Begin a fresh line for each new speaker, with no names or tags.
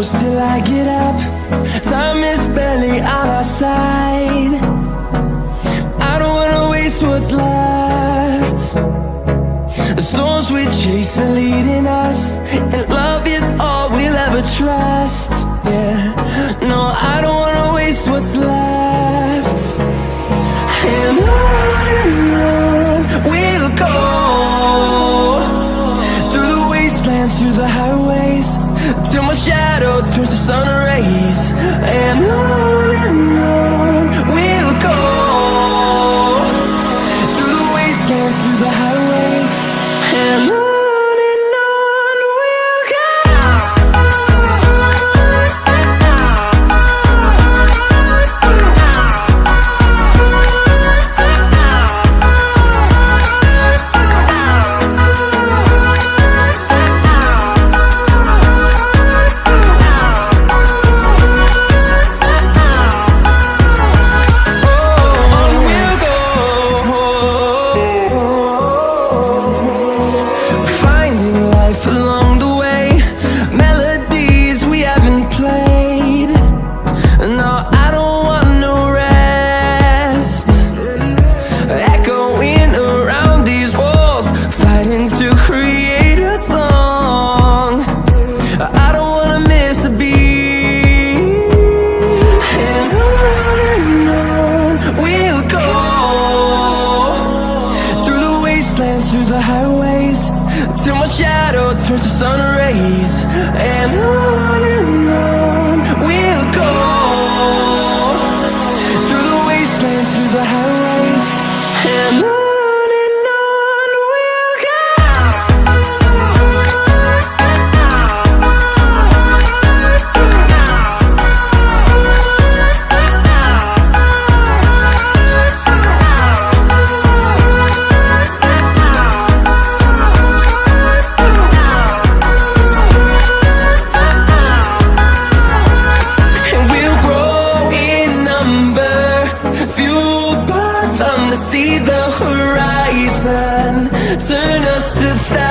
shadows till I get up. Time is barely on our side. I don't wanna waste what's left. The storms we chase are leading us, and love is all we'll ever trust. Yeah, no, I don't wanna waste what's left. And on we'll go, through the wastelands, through the highways, till my shadow turns to sun rays. And on we'll go, through the wastelands, through the highways, and on we'll go. Along the way, melodies we haven't played. No, I don't want no rest. Echoing around these walls, fighting to create a song. I don't wanna miss a beat. And on we'll go, through the wastelands, through the highways, till my shadow turns to sun rays. And on we'll go, through the wastelands, through the highways, and on we'll go. Fueled by them to see the horizon, turn us to thousands.